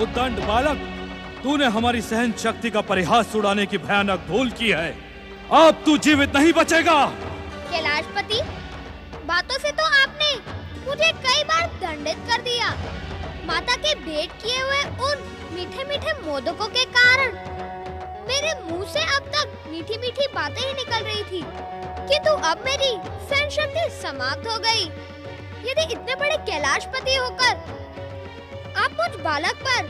उद्दंड बालक, तूने हमारी सहन शक्ति का परिहास उड़ाने की भयानक भूल की है। अब तू जीवित नहीं बचेगा। कैलाशपति, बातों से तो आपने मुझे कई बार दंडित कर दिया। माता के भेंट किए हुए उन मीठे मीठे मोदकों के कारण मेरे मुंह से अब तक मीठी मीठी बातें ही निकल रही थी, किंतु अब मेरी सहन शक्ति समाप्त हो गई। यदि इतने बड़े कैलाशपति होकर आप मुझ बालक पर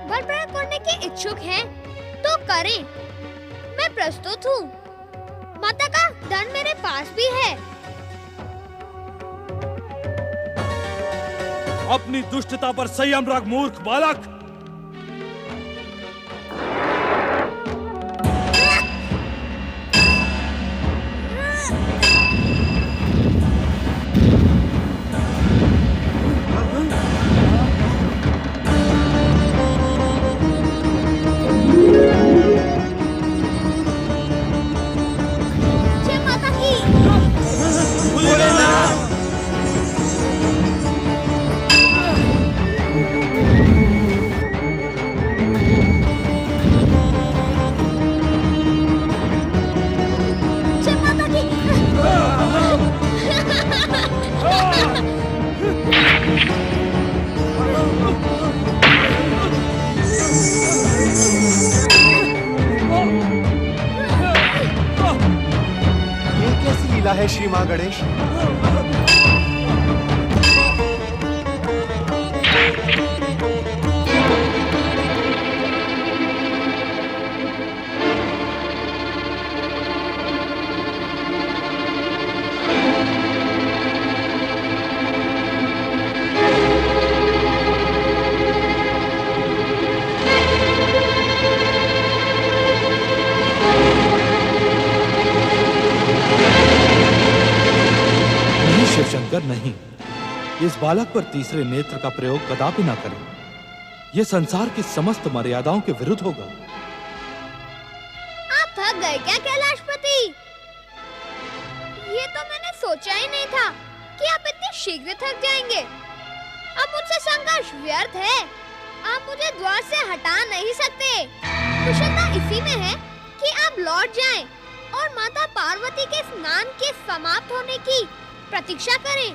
बल प्रयोग करने के इच्छुक हैं, तो करें। मैं प्रस्तुत हूँ। माता का दंड मेरे पास भी है। अपनी दुष्टता पर संयम रख मूर्ख बालक। है श्री मां गणेश। शिवशंकर, नहीं, इस बालक पर तीसरे नेत्र का प्रयोग कदापि ना करें। यह संसार की समस्त मर्यादाओं के विरुद्ध होगा। आप थक गए क्या कैलाशपति? ये तो मैंने सोचा ही नहीं था कि आप इतने शीघ्र थक जाएंगे। अब मुझसे संघर्ष व्यर्थ है। आप मुझे द्वार से हटा नहीं सकते। कुशलता इसी में है कि आप लौट जाएं और माता पार्वती के स्नान के समाप्त होने की प्रतीक्षा करें।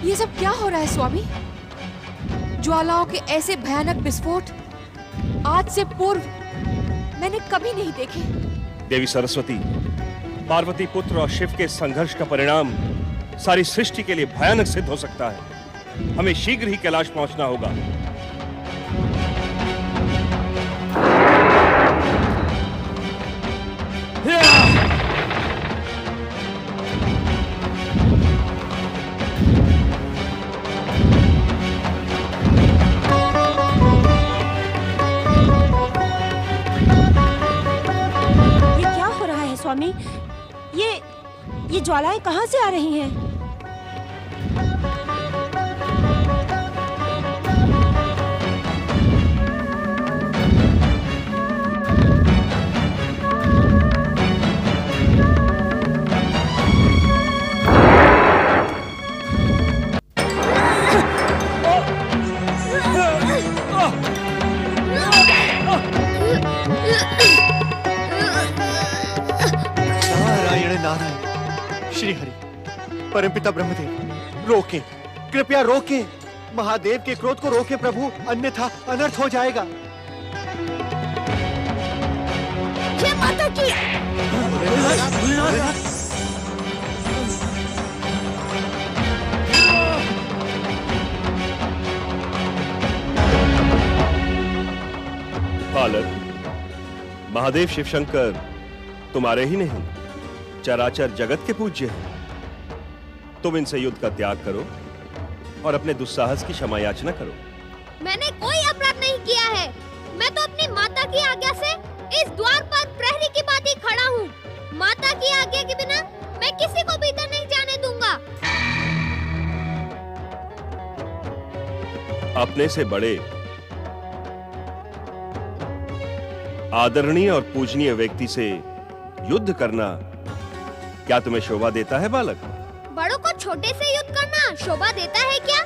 ये सब क्या हो रहा है स्वामी? ज्वालाओं के ऐसे भयानक विस्फोट आज से पूर्व मैंने कभी नहीं देखे। देवी सरस्वती, पार्वती पुत्र और शिव के संघर्ष का परिणाम सारी सृष्टि के लिए भयानक सिद्ध हो सकता है। हमें शीघ्र ही कैलाश पहुंचना होगा। स्वामी, ये ज्वालाएं कहां से आ रही हैं? श्री हरि, परमपिता ब्रह्मदेव, रोके, कृपया रोके। महादेव के क्रोध को रोके प्रभु, अन्यथा अनर्थ हो जाएगा। जय माता की। बालक, महादेव शिवशंकर तुम्हारे ही नहीं, चराचर जगत के पूज्य हैं। तुम इनसे युद्ध का त्याग करो और अपने दुस्साहस की क्षमा याचना करो। मैंने कोई अपराध नहीं किया है। मैं तो अपनी माता की आज्ञा से इस द्वार पर प्रहरी की भांति खड़ा हूँ। माता की आज्ञा के बिना मैं किसी को भीतर नहीं जाने दूंगा। अपने से बड़े आदरणीय और पूजनीय व्यक्ति से युद्ध करना क्या तुम्हें शोभा देता है बालक? बड़ों को छोटे से युद्ध करना शोभा देता है क्या?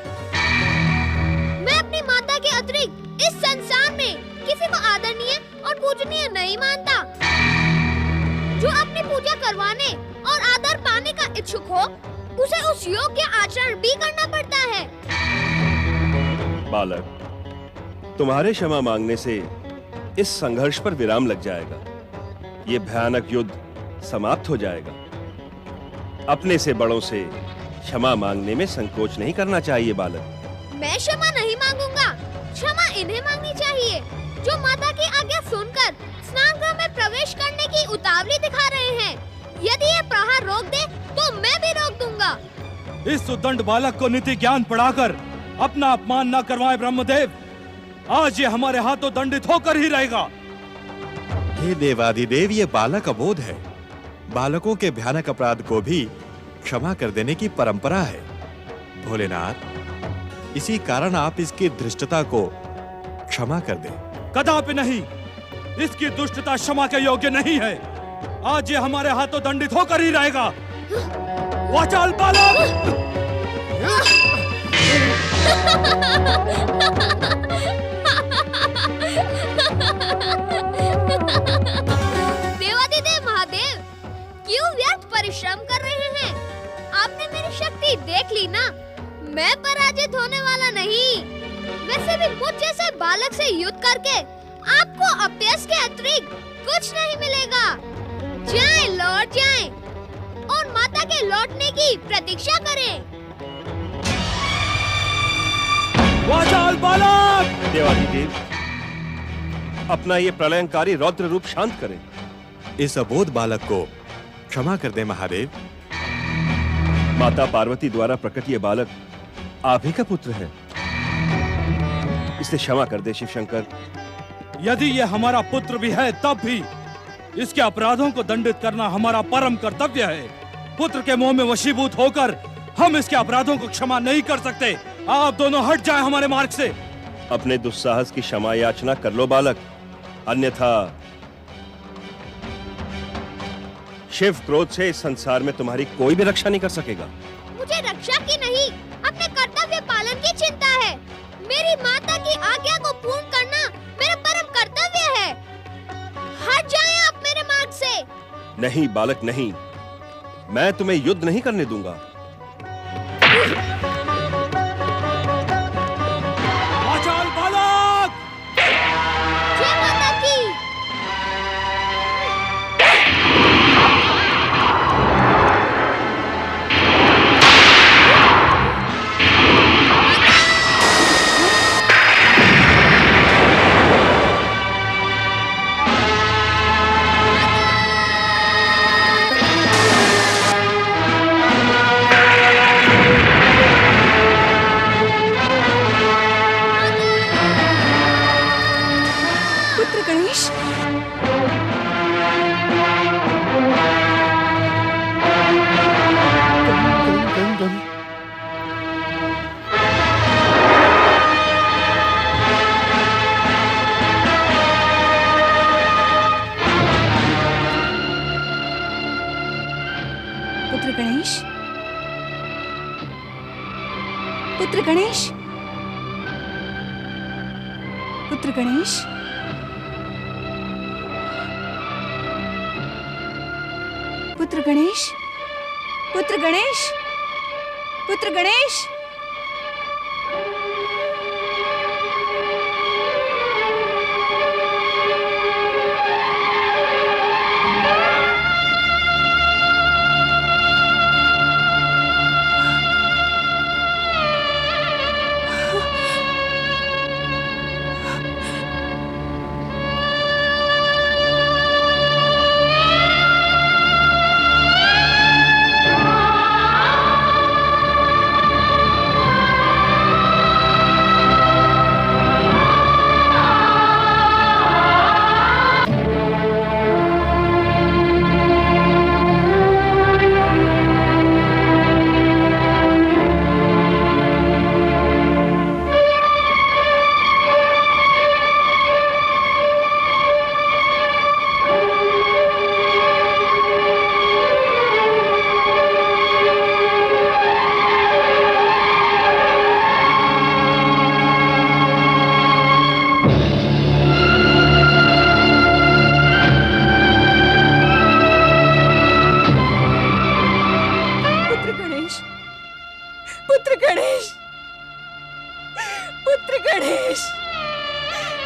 मैं अपनी माता के अतिरिक्त इस संसार में किसी को आदरणीय और पूजनीय नहीं मानता। जो अपनी पूजा करवाने और आदर पाने का इच्छुक हो, उसे उस योग्य आचरण भी करना पड़ता है। बालक, तुम्हारे क्षमा मांगने से इस संघर्ष पर विराम लग जाएगा। ये भयानक युद्ध समाप्त हो जाएगा। अपने से बड़ों से क्षमा मांगने में संकोच नहीं करना चाहिए बालक। मैं क्षमा नहीं मांगूंगा। क्षमा इन्हें मांगनी चाहिए जो माता की आज्ञा सुनकर स्नान गृह में प्रवेश करने की उतावली दिखा रहे हैं। यदि ये प्रहार रोक दे तो मैं भी रोक दूंगा। इस उद्दंड बालक को नीति ज्ञान पढ़ाकर अपना अपमान न करवाएं ब्रह्मदेव। आज ये हमारे हाथों दंडित होकर ही रहेगा। हे देवाधिदेव, ये बालक अबोध है। बालकों के भयानक अपराध को भी क्षमा कर देने की परंपरा है। भोलेनाथ, इसी कारण आप इसकी धृष्टता को क्षमा कर दें। कदापि नहीं। इसकी दुष्टता क्षमा के योग्य नहीं है। आज ये हमारे हाथों दंडित होकर ही रहेगा। वाचाल बालक! देवाधिदेव महादेव, क्यों व्यर्थ परिश्रम कर रहे हैं? आपने मेरी शक्ति देख ली ना। मैं पराजित होने वाला नहीं। वैसे भी मुझ जैसे बालक से युद्ध करके आपको अपयश के अतिरिक्त कुछ नहीं मिलेगा। जाएं, लौट जाएं और माता के लौटने की प्रतीक्षा करें। वाचाल बालक! देवाधिदेव, अपना ये प्रलयंकारी रौद्र रूप शांत करें। इस अबोध बालक को क्षमा कर दे महादेव। माता पार्वती द्वारा प्रकट ये बालक आप ही का पुत्र है। इसे क्षमा कर दे शिव शंकर। यदि ये हमारा पुत्र भी है तब भी इसके अपराधों को दंडित करना हमारा परम कर्तव्य है। पुत्र के मोह में वशीभूत होकर हम इसके अपराधों को क्षमा नहीं कर सकते। आप दोनों हट जाएं हमारे मार्ग से। अपने दुस्साहस की क्षमा याचना कर लो बालक, अन्यथा शिव क्रोध से इस संसार में तुम्हारी कोई भी रक्षा नहीं कर सकेगा। मुझे रक्षा की नहीं, अपने कर्तव्य पालन की चिंता है। मेरी माता की आज्ञा को पूर्ण करना मेरा परम कर्तव्य है। हट जाएं आप मेरे मार्ग से। नहीं बालक नहीं, मैं तुम्हें युद्ध नहीं करने दूंगा। वाचाल बालक! जय माता की। पुत्र गणेश, पुत्र गणेश, पुत्र गणेश, पुत्र गणेश, पुत्र गणेश, पुत्र गणेश, पुत्र गणेश। पुत्र गणेश, पुत्र गणेश,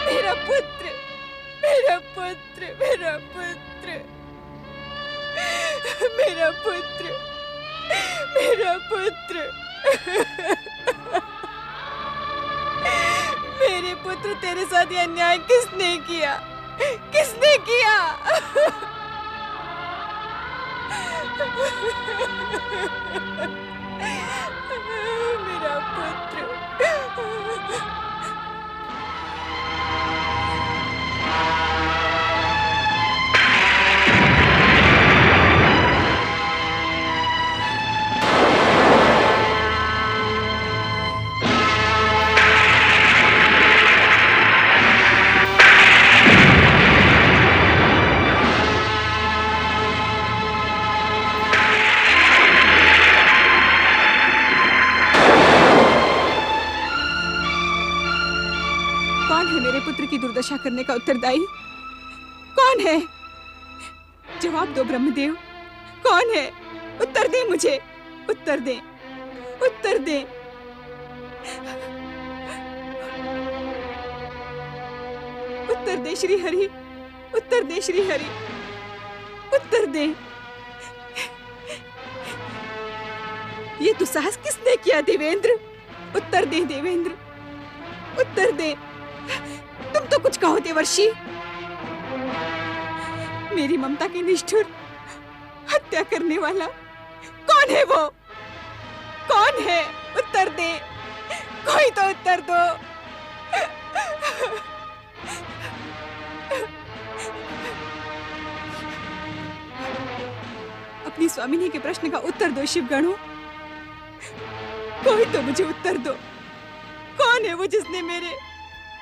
मेरा पुत्र, मेरा पुत्र, मेरा पुत्र, मेरा पुत्र, मेरा पुत्र। मेरे पुत्र, तेरे साथ ये अन्याय किसने किया? किसने किया? मेरा पुत्र। पुत्र की दुर्दशा करने का उत्तरदायी कौन है? जवाब दो ब्रह्मदेव, कौन है? उत्तर दे मुझे, उत्तर दे, उत्तर दे। उत्तर दे श्री हरि, उत्तर दे श्री हरि, उत्तर दे। ये दुस्साहस किसने किया देवेंद्र? उत्तर दे देवेंद्र, उत्तर दे। तुम तो कुछ कहो देवर्षि। मेरी ममता की निष्ठुर हत्या करने वाला कौन है? वो कौन है? उत्तर दे, कोई तो उत्तर दो। अपनी स्वामिनी के प्रश्न का उत्तर दो शिवगणों, कोई तो मुझे उत्तर दो। कौन है वो जिसने मेरे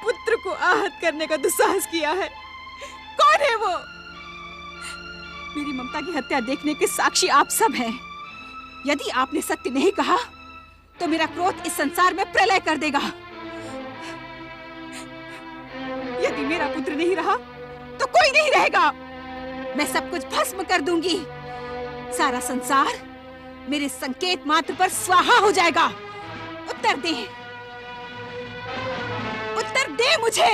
पुत्र को आहत करने का दुस्साहस किया है? कौन है वो? मेरी ममता की हत्या देखने के साक्षी आप सब हैं। यदि आपने सत्य नहीं कहा तो मेरा क्रोध इस संसार में प्रलय कर देगा। यदि मेरा पुत्र नहीं रहा तो कोई नहीं रहेगा। मैं सब कुछ भस्म कर दूंगी। सारा संसार मेरे संकेत मात्र पर स्वाहा हो जाएगा। उत्तर दे, उत्तर दे मुझे,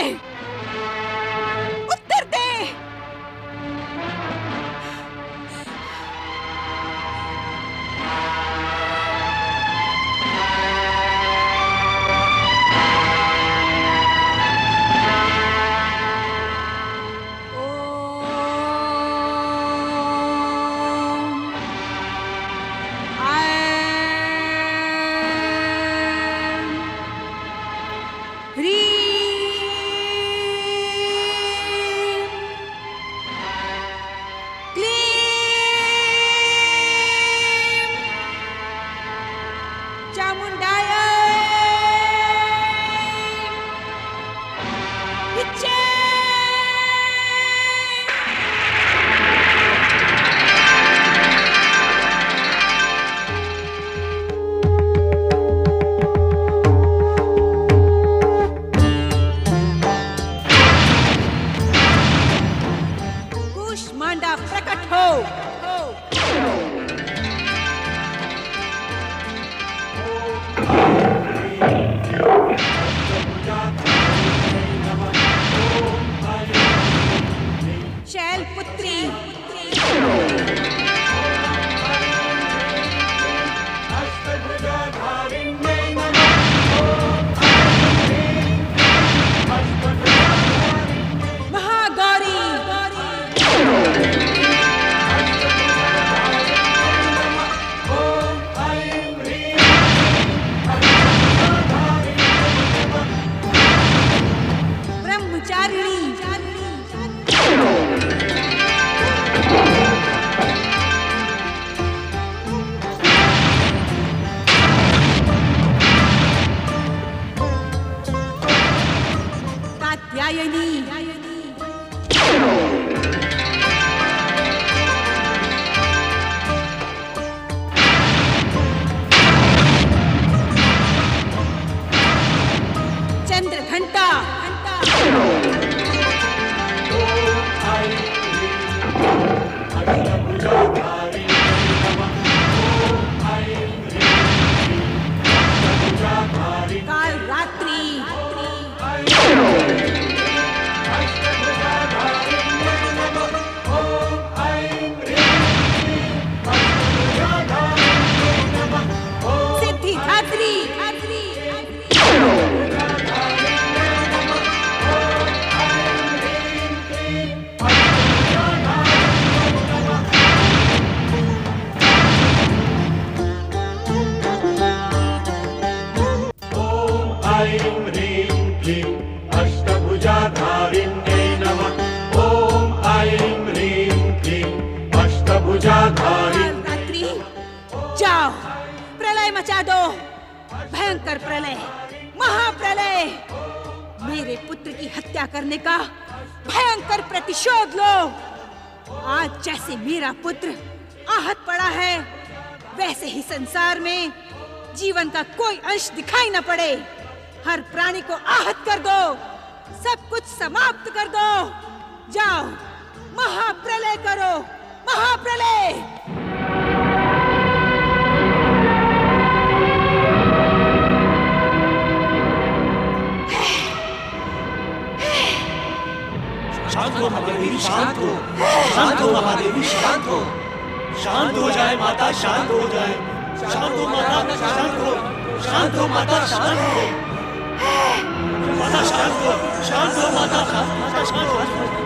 उत्तर दे। ऐं ह्रीं क्लीं अष्टभुजाधारिण्यै नमः। ॐ ऐं ह्रीं क्लीं अष्टभुजाधारिण्यै। रात्रि जाओ, प्रलय मचा दो, भयंकर प्रलय, महाप्रलय। मेरे पुत्र की हत्या करने का भयंकर प्रतिशोध लो। आज जैसे मेरा पुत्र आहत पड़ा है, वैसे ही संसार में जीवन का कोई अंश दिखाई न पड़े। हर प्राणी को आहत कर दो, सब कुछ समाप्त कर दो। जाओ, महाप्रलय करो, महाप्रलय। शांत हो महादेवी, शांत हो, शांत हो महादेवी, शांत हो, शांत हो जाए माता, शांत हो जाए, शांत हो माता, शांत हो, शांत हो माता, शांत हो, माता शांत हो, शांत हो माता, माता शांत हो।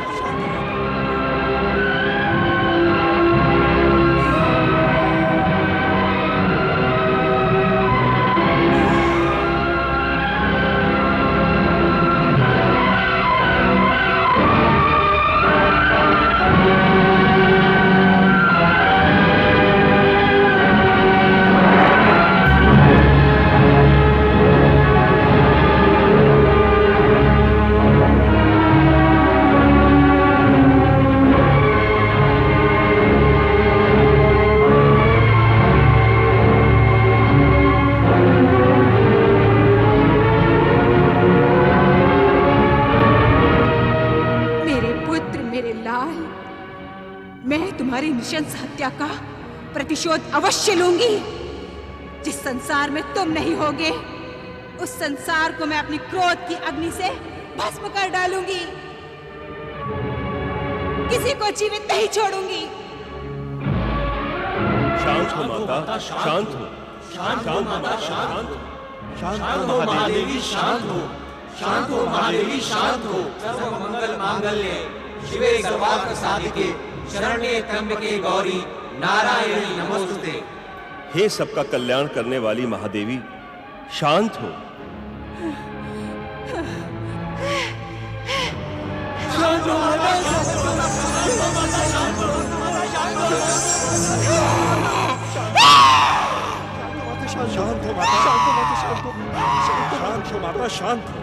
नृशंस हत्या का प्रतिशोध अवश्य लूंगी। जिस संसार में तुम नहीं होगे, उस संसार को मैं अपनी क्रोध की अग्नि से भस्म कर डालूंगी। किसी को जीवित नहीं छोड़ूंगी। शांत हो माता, शांत हो, शांत हो माता, शांत हो, शांत हो महादेवी, शांत हो, शांत हो महादेवी, शांत हो। सर्व मंगल मांगल्ये शिवे सर्वार्थ साधिके शरण्ये त्र्यंबके गौरी नारायणी नमोस्तुते। हे सबका कल्याण करने वाली महादेवी, शांत हो। शांत हो माता, शांत हो माता, शांत हो, शांत हो, शांत हो माता, शांत हो माता, शांत हो, शांत हो माता, शांत हो।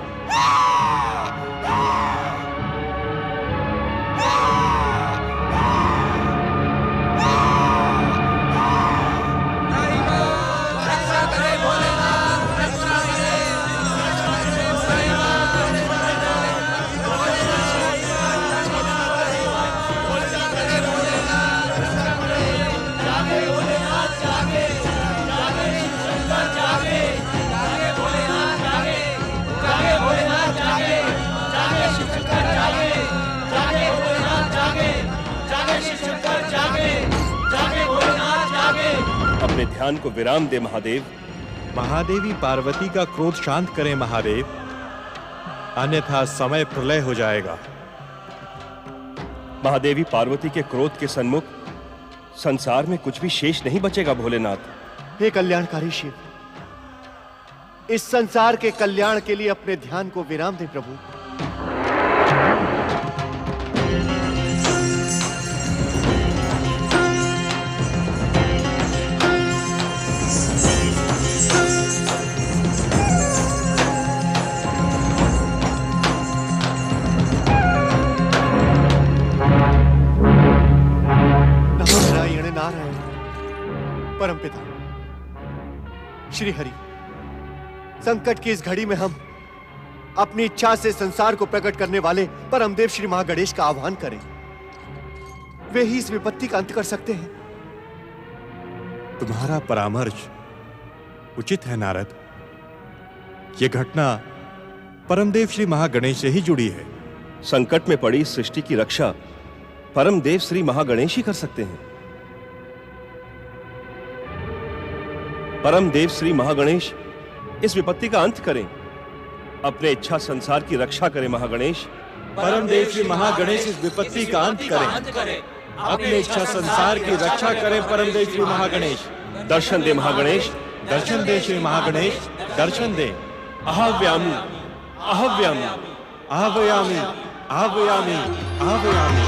अपने ध्यान को विराम दे महादेव। महादेवी पार्वती का क्रोध शांत करें महादेव, अन्यथा समय प्रलय हो जाएगा। महादेवी पार्वती के क्रोध के सन्मुख संसार में कुछ भी शेष नहीं बचेगा भोलेनाथ। हे कल्याणकारी शिव, इस संसार के कल्याण के लिए अपने ध्यान को विराम दे प्रभु। परमपिता श्री हरि, संकट की इस घड़ी में हम अपनी इच्छा से संसार को प्रकट करने वाले परमदेव श्री महागणेश का आह्वान करें। वे ही इस विपत्ति का अंत कर सकते हैं। तुम्हारा परामर्श उचित है नारद। यह घटना परमदेव श्री महागणेश से ही जुड़ी है। संकट में पड़ी सृष्टि की रक्षा परमदेव श्री महागणेश ही कर सकते हैं। परमदेव श्री महागणेश इस विपत्ति का अंत करें, अपने इच्छा संसार की रक्षा करें। महागणेश, परमदेव श्री महागणेश इस विपत्ति का अंत करें, अपने इच्छा संसार की रक्षा करें। परमदेव श्री महागणेश, दर्शन दे महागणेश, दर्शन दे श्री महागणेश, दर्शन दे। आहव्यामि आहव्यामि आह्वयामि आह्वयामि आह्वयामि।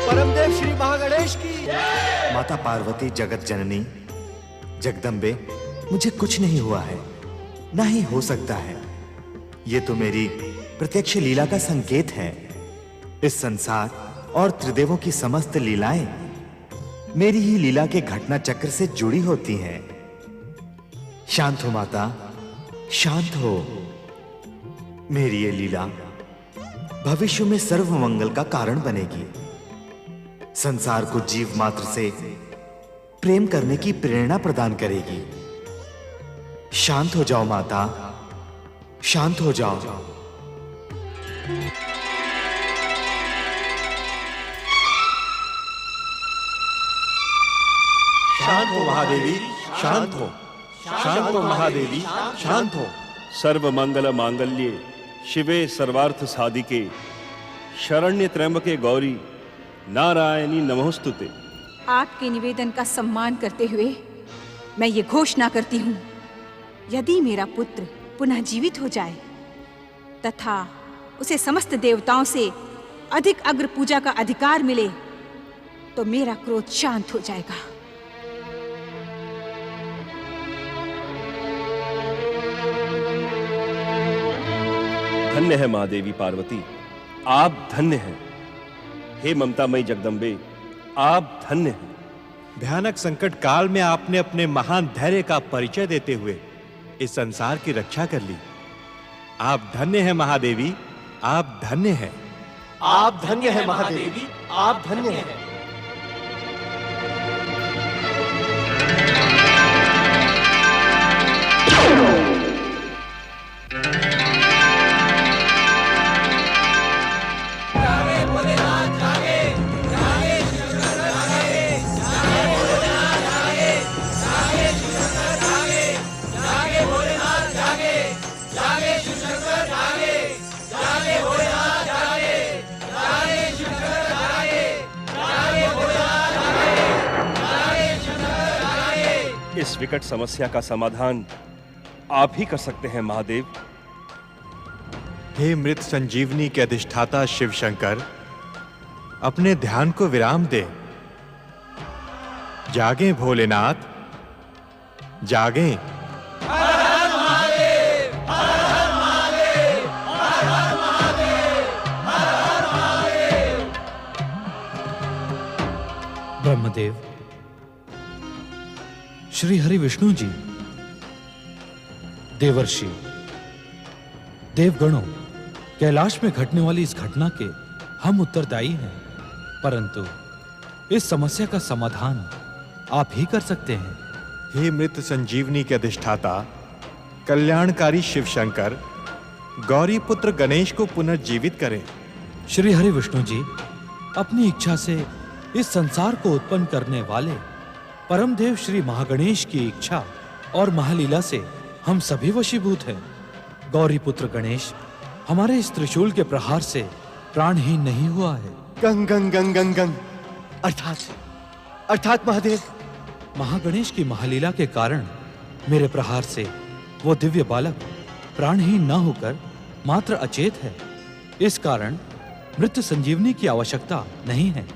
परमदेव श्री महागणेश की। माता पार्वती जगत जननी जगदम्बे, मुझे कुछ नहीं हुआ है, ना ही हो सकता है। ये तो मेरी प्रत्यक्ष लीला का संकेत है। इस संसार और त्रिदेवों की समस्त लीलाएं मेरी ही लीला के घटना चक्र से जुड़ी होती हैं। शांत हो माता, शांत हो। मेरी ये लीला भविष्य में सर्व मंगल का कारण बनेगी। संसार को जीव मात्र से प्रेम करने की प्रेरणा प्रदान करेगी। शांत हो जाओ माता, शांत हो जाओ। शांत हो महादेवी, शांत हो। शांत हो महादेवी, शांत हो। सर्व मंगल मांगल्ये शिवे सर्वार्थ साधिके शरण्य त्र्यंबके गौरी नारायणी नमोस्तुते। आपके निवेदन का सम्मान करते हुए मैं ये घोषणा करती हूँ, यदि मेरा पुत्र पुनः जीवित हो जाए तथा उसे समस्त देवताओं से अधिक अग्र पूजा का अधिकार मिले तो मेरा क्रोध शांत हो जाएगा। धन्य है महादेवी पार्वती, आप धन्य हैं। हे ममतामयी जगदम्बे, आप धन्य हैं। भयानक संकट काल में आपने अपने महान धैर्य का परिचय देते हुए इस संसार की रक्षा कर ली। आप धन्य हैं महादेवी, आप धन्य हैं। आप धन्य है महादेवी, आप धन्य हैं। इस विकट समस्या का समाधान आप ही कर सकते हैं महादेव। हे मृत संजीवनी के अधिष्ठाता शिव शंकर, अपने ध्यान को विराम दे। जागें भोलेनाथ, जागें। ब्रह्मदेव, श्री हरि विष्णु जी, देवर्षि, देवगणों, कैलाश में घटने वाली इस घटना के हम उत्तरदायी हैं, परंतु इस समस्या का समाधान आप ही कर सकते हैं। हे मृत संजीवनी के अधिष्ठाता कल्याणकारी शिव शंकर, गौरी पुत्र गणेश को पुनर्जीवित करें। श्री हरि विष्णु जी, अपनी इच्छा से इस संसार को उत्पन्न करने वाले परमदेव श्री महागणेश की इच्छा और महालीला से हम सभी वशीभूत हैं। गौरी पुत्र गणेश हमारे इस त्रिशूल के प्रहार से प्राणहीन नहीं हुआ है। गंग गंग गंग गंग गंग अर्थात महादेव, महागणेश की महालीला के कारण मेरे प्रहार से वो दिव्य बालक प्राणहीन न होकर मात्र अचेत है। इस कारण मृत्यु संजीवनी की आवश्यकता नहीं है।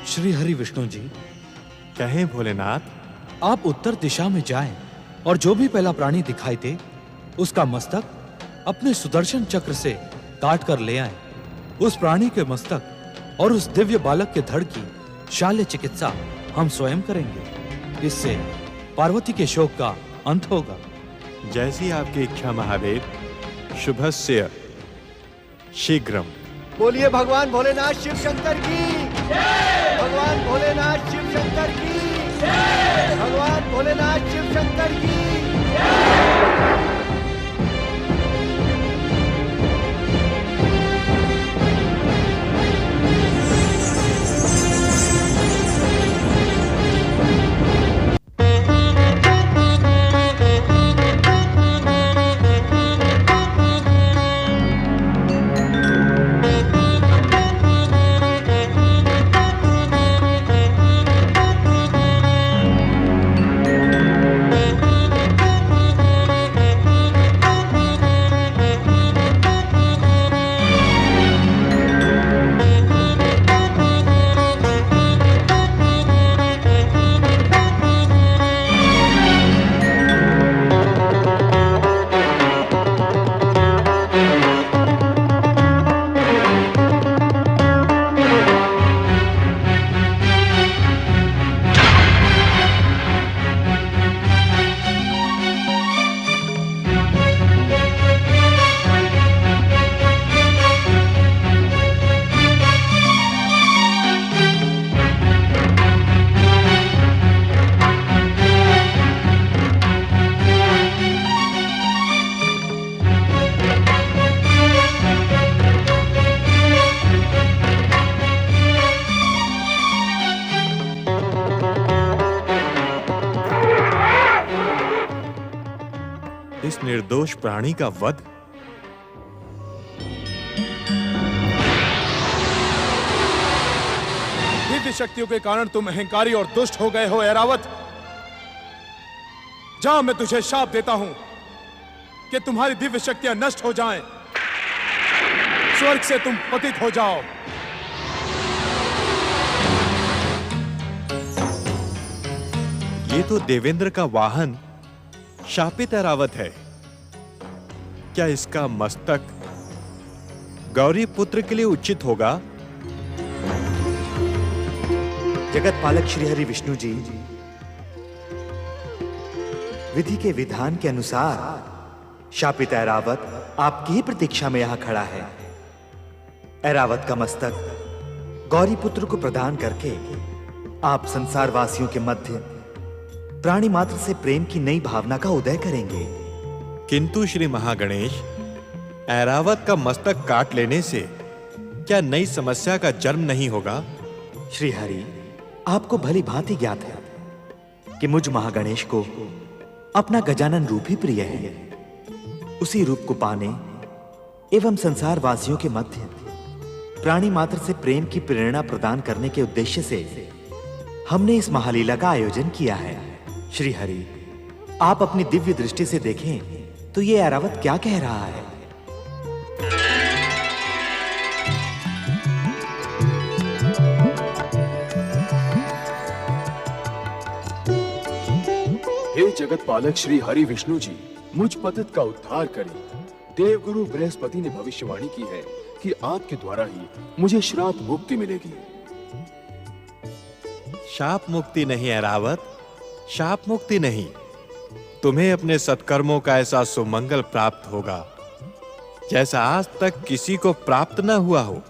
श्री हरि विष्णु जी, कहें भोलेनाथ। आप उत्तर दिशा में जाएं और जो भी पहला प्राणी दिखाई दे उसका मस्तक अपने सुदर्शन चक्र से काट कर ले आएं। उस प्राणी के मस्तक और उस दिव्य बालक के धड़ की शाल्य चिकित्सा हम स्वयं करेंगे। इससे पार्वती के शोक का अंत होगा। जैसी आपकी इच्छा महादेव। शुभस्य शीघ्रम। बोलिए भगवान भोलेनाथ शिव शंकर की। भगवान भोलेनाथ शिव शंकर की। भगवान भोलेनाथ शिव शंकर की। निर्दोष प्राणी का वध। दिव्य शक्तियों के कारण तुम अहंकारी और दुष्ट हो गए हो ऐरावत। जा, मैं तुझे शाप देता हूं कि तुम्हारी दिव्य शक्तियां नष्ट हो जाएं, स्वर्ग से तुम पतित हो जाओ। ये तो देवेंद्र का वाहन शापित ऐरावत है। क्या इसका मस्तक गौरी पुत्र के लिए उचित होगा? जगत पालक श्री हरि विष्णु जी, विधि के विधान के अनुसार शापित ऐरावत आपकी ही प्रतीक्षा में यहां खड़ा है। ऐरावत का मस्तक गौरी पुत्र को प्रदान करके आप संसार वासियों के मध्य प्राणी मात्र से प्रेम की नई भावना का उदय करेंगे। किंतु श्री महागणेश, ऐरावत का मस्तक काट लेने से क्या नई समस्या का जन्म नहीं होगा? श्री हरि, आपको भली भांति ज्ञात है कि मुझ महागणेश को अपना गजानन रूप ही प्रिय है। उसी रूप को पाने एवं संसार वासियों के मध्य प्राणी मात्र से प्रेम की प्रेरणा प्रदान करने के उद्देश्य से हमने इस महालीला का आयोजन किया है। श्री हरि, आप अपनी दिव्य दृष्टि से देखें तो ये ऐरावत क्या कह रहा है। हे जगत पालक श्री हरि विष्णु जी, मुझ पतित का उद्धार करें। देवगुरु बृहस्पति ने भविष्यवाणी की है कि आपके द्वारा ही मुझे श्राप मुक्ति मिलेगी। शाप मुक्ति नहीं ऐरावत, शाप मुक्ति नहीं। तुम्हें अपने सत्कर्मों का ऐसा सुमंगल प्राप्त होगा जैसा आज तक किसी को प्राप्त न हुआ हो।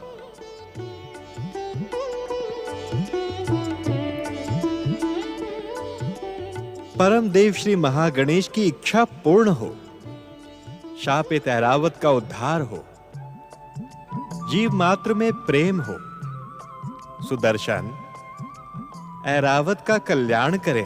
परम देव श्री महागणेश की इच्छा पूर्ण हो, शापित ऐरावत का उद्धार हो, जीव मात्र में प्रेम हो। सुदर्शन, ऐरावत का कल्याण करें।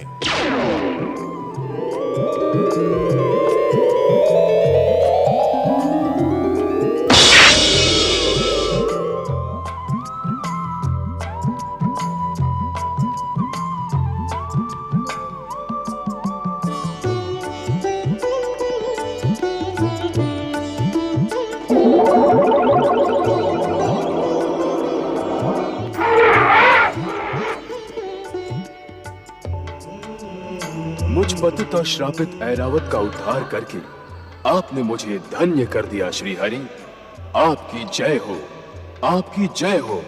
मुझ पतित और श्रापित ऐरावत का उद्धार करके आपने मुझे धन्य कर दिया। श्री हरि, आपकी जय हो, आपकी जय हो।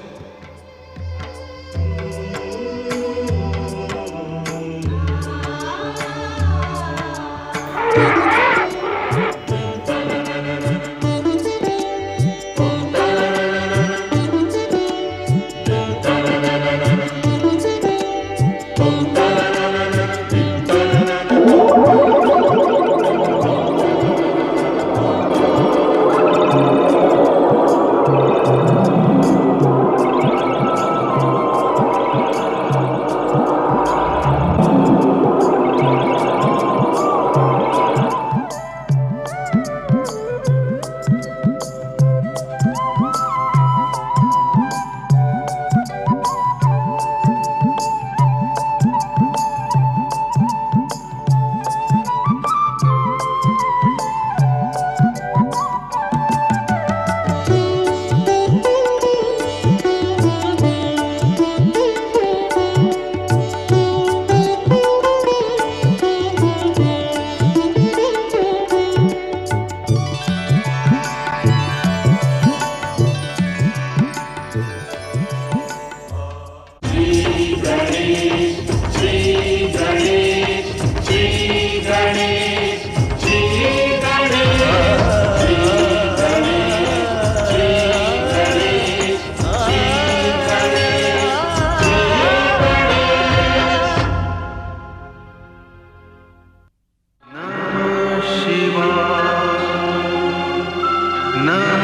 नमः